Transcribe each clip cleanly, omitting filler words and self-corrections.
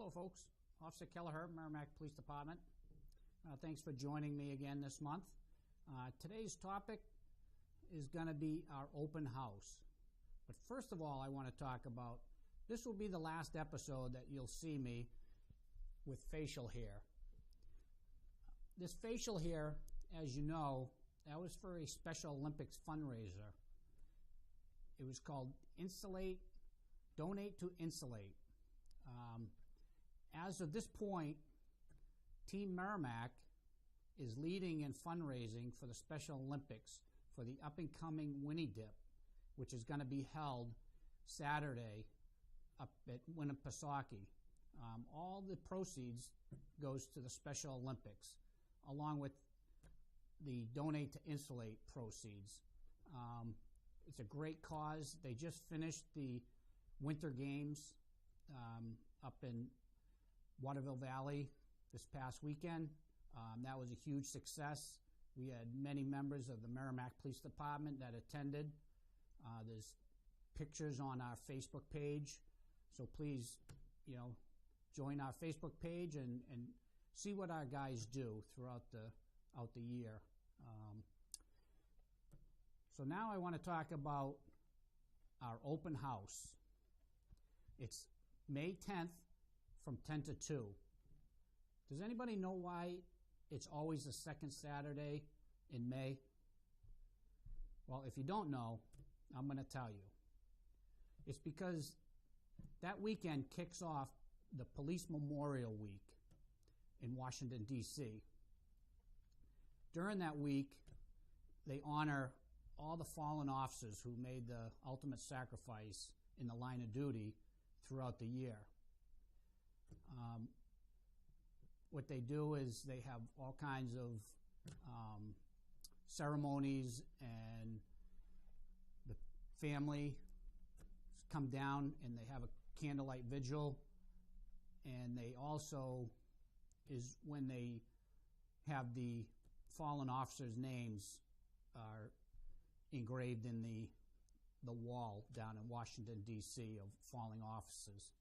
Hello folks, Officer Kelleher, Merrimack Police Department. Thanks for joining me again this month. Today's topic is going to be our open house. But first of all, I want to talk about, this will be the last episode that you'll see me with facial hair. This facial hair, as you know, that was for a Special Olympics fundraiser. It was called Donate to Insulate. As of this point, Team Merrimack is leading in fundraising for the Special Olympics for the up-and-coming Winnie Dip, which is going to be held Saturday up at Winnipesaukee. All the proceeds goes to the Special Olympics, along with the Donate to Insulate proceeds. It's a great cause. They just finished the Winter Games up in Waterville Valley this past weekend. That was a huge success. We had many members of the Merrimack Police Department that attended. There's pictures on our Facebook page, so please, join our Facebook page and see what our guys do throughout the year. So now I want to talk about our open house. It's May 10th from 10 to 2. Does anybody know why it's always the second Saturday in May? Well, if you don't know, I'm going to tell you. It's because that weekend kicks off the Police Memorial Week in Washington, D.C. During that week, they honor all the fallen officers who made the ultimate sacrifice in the line of duty throughout the year. What they do is they have all kinds of ceremonies, and the family come down and they have a candlelight vigil, and they also is when they have the fallen officers' names are engraved in the wall down in Washington, D.C. of falling officers.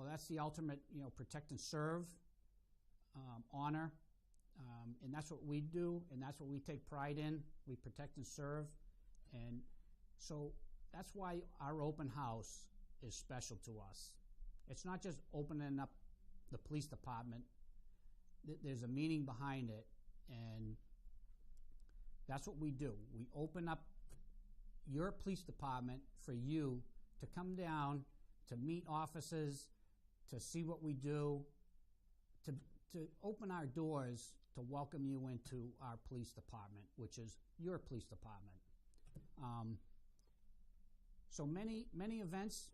That's the ultimate, protect and serve, honor, and that's what we do, and that's what we take pride in. We protect and serve, and so that's why our open house is special to us. It's not just opening up the police department. There's a meaning behind it, and that's what we do. We open up your police department for you to come down, to meet officers, to see what we do, to open our doors to welcome you into our police department, which is your police department. So many events.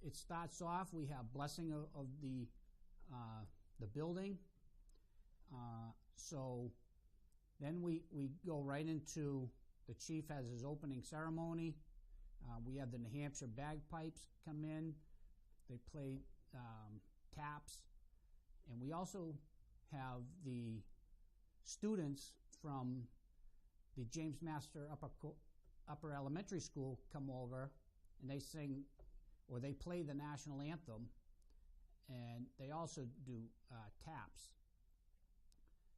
It starts off, we have blessing of the building. So then we go right into, the chief has his opening ceremony. We have the New Hampshire bagpipes come in. They play taps. And we also have the students from the James Master Upper Elementary School come over, and they sing, or they play the national anthem, and they also do taps.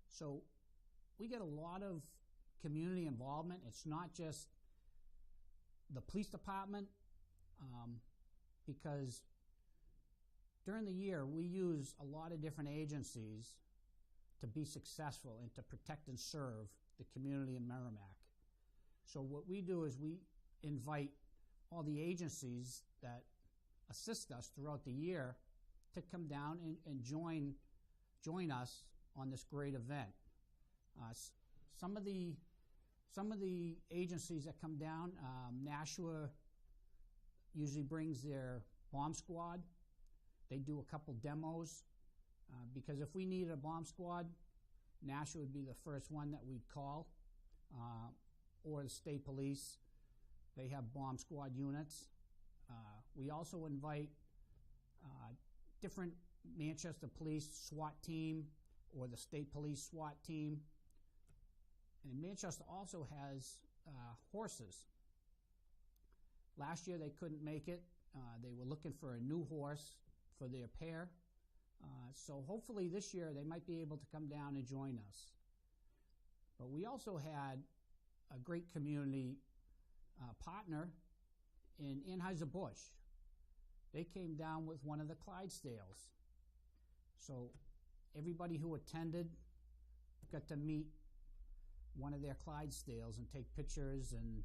So we get a lot of community involvement. It's not just the police department, because during the year we use a lot of different agencies to be successful and to protect and serve the community in Merrimack. So what we do is we invite all the agencies that assist us throughout the year to come down and join us on this great event. Some of the agencies that come down, Nashua usually brings their bomb squad. They do a couple demos, because if we needed a bomb squad, Nashua would be the first one that we'd call, or the state police. They have bomb squad units. We also invite different Manchester Police SWAT team or the state police SWAT team. And Manchester also has horses. Last year they couldn't make it. They were looking for a new horse for their pair. So hopefully this year they might be able to come down and join us. But we also had a great community partner in Anheuser-Busch. They came down with one of the Clydesdales. So everybody who attended got to meet one of their Clydesdales and take pictures and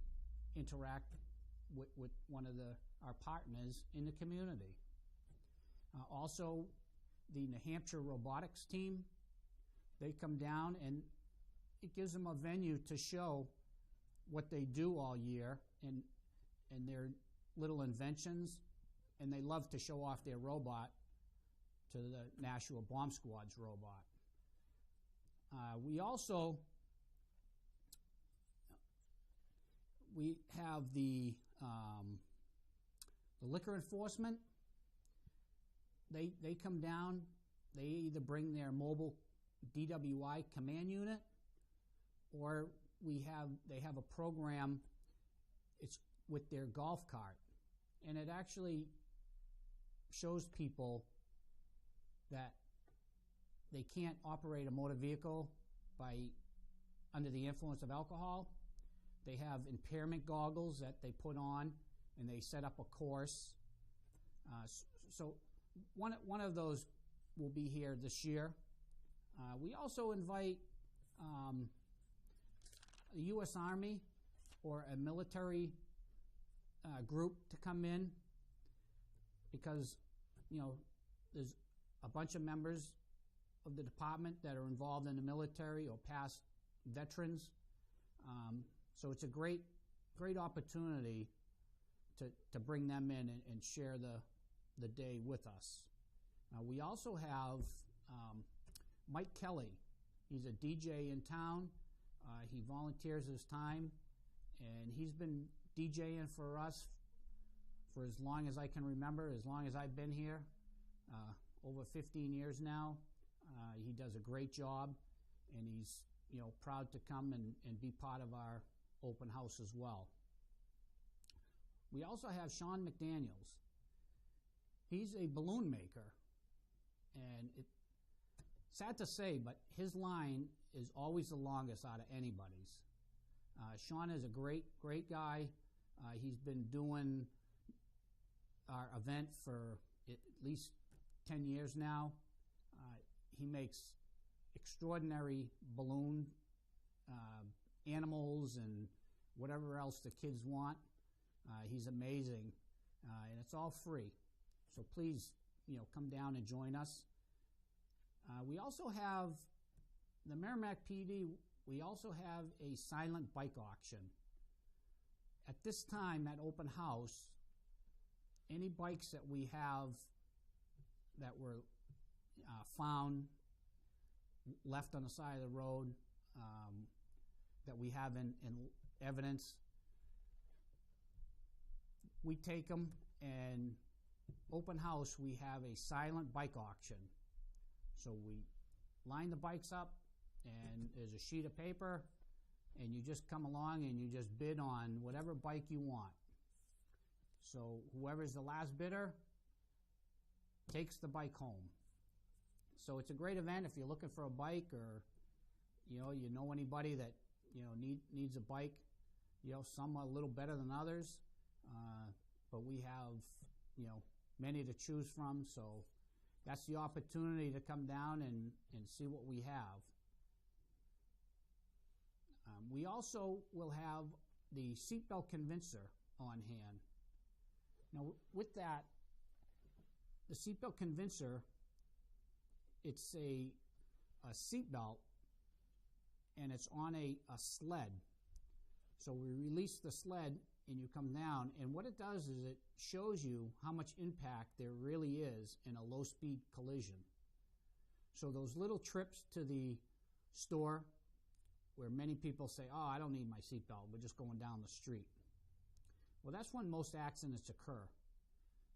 interact with one of our partners in the community. Also, the New Hampshire robotics team, they come down and it gives them a venue to show what they do all year and their little inventions, and they love to show off their robot to the National Bomb Squad's robot. We also have the liquor enforcement. They come down. They either bring their mobile DWI command unit, or they have a program. It's with their golf cart, and it actually shows people that they can't operate a motor vehicle under the influence of alcohol. They have impairment goggles that they put on, and they set up a course. So one of those will be here this year. We also invite the U.S. Army or a military group to come in, because there's a bunch of members of the department that are involved in the military or past veterans. So it's a great opportunity to bring them in and share the day with us. We also have Mike Kelly. He's a DJ in town. He volunteers his time, and he's been DJing for us for as long as I can remember, as long as I've been here, over 15 years now. He does a great job, and he's proud to come and be part of our open house as well. We also have Sean McDaniels. He's a balloon maker, and it's sad to say, but his line is always the longest out of anybody's. Sean is a great guy. He's been doing our event for at least 10 years now. He makes extraordinary balloon animals and whatever else the kids want. He's amazing, and it's all free. So please, come down and join us. We also have the Merrimack PD. We also have a silent bike auction. At this time, at open house, any bikes that we have that were found, left on the side of the road, that we have in evidence, we take them, and open house, we have a silent bike auction. So we line the bikes up, and there's a sheet of paper, and you just come along and you just bid on whatever bike you want. So whoever's the last bidder takes the bike home. So it's a great event if you're looking for a bike, or you know anybody that needs a bike. Some are a little better than others, but we have many to choose from. So that's the opportunity to come down and see what we have. We also will have the seatbelt convincer on hand. Now, with that, the seatbelt convincer, it's a seatbelt, and it's on a sled. So we release the sled, and you come down, and what it does is it shows you how much impact there really is in a low-speed collision. So those little trips to the store where many people say, oh, I don't need my seatbelt, we're just going down the street. Well, that's when most accidents occur.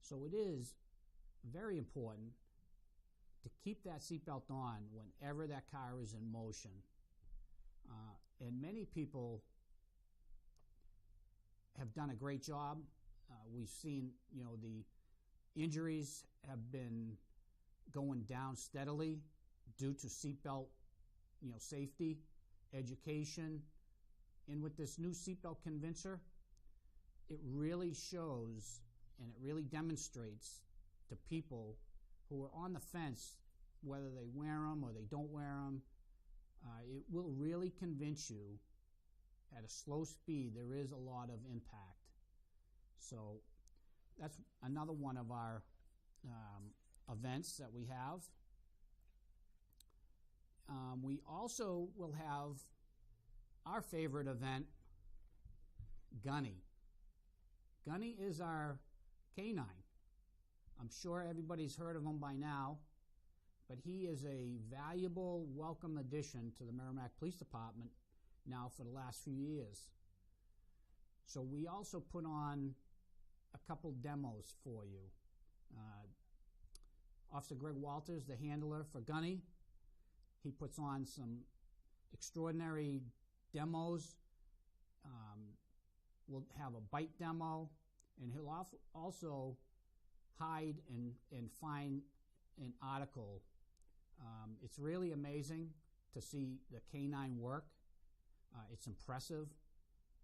So it is very important to keep that seatbelt on whenever that car is in motion. And many people have done a great job. We've seen, the injuries have been going down steadily due to seatbelt, safety, education. And with this new seatbelt convincer, it really shows and it really demonstrates to people who are on the fence whether they wear them or they don't wear them. It will really convince you at a slow speed there is a lot of impact. So that's another one of our events that we have. We also will have our favorite event, Gunny. Gunny is our canine. I'm sure everybody's heard of him by now, but he is a valuable, welcome addition to the Merrimack Police Department now for the last few years. So we also put on a couple demos for you. Officer Greg Walters, the handler for Gunny, he puts on some extraordinary demos. We'll have a bite demo, and he'll also hide and find an article. It's really amazing to see the canine work. It's impressive,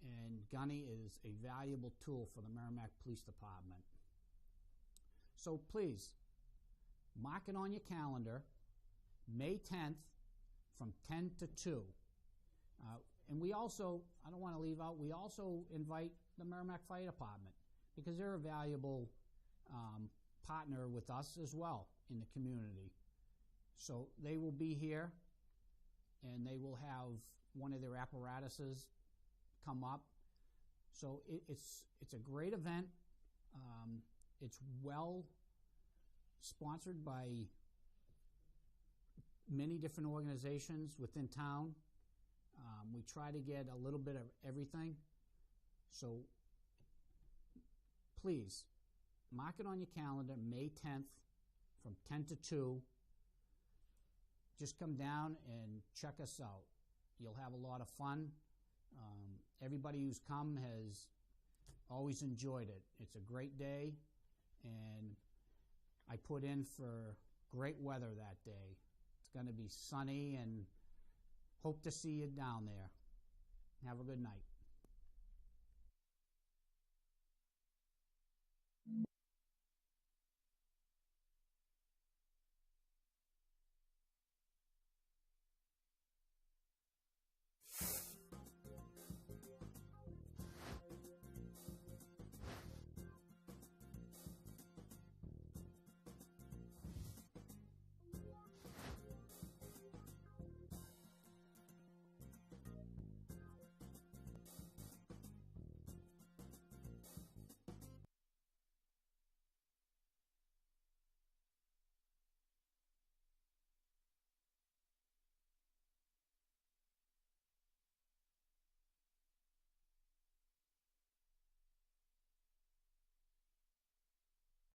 and Gunny is a valuable tool for the Merrimack Police Department. So please, mark it on your calendar, May 10th from 10 to 2. And we also, I don't want to leave out, we also invite the Merrimack Fire Department because they're a valuable partner with us as well in the community. So they will be here, and they will have one of their apparatuses come up. So it's a great event. It's well sponsored by many different organizations within town. We try to get a little bit of everything. So please, mark it on your calendar, May 10th from 10 to 2. Just come down and check us out. You'll have a lot of fun. Everybody who's come has always enjoyed it. It's a great day, and I put in for great weather that day. It's going to be sunny, and hope to see you down there. Have a good night.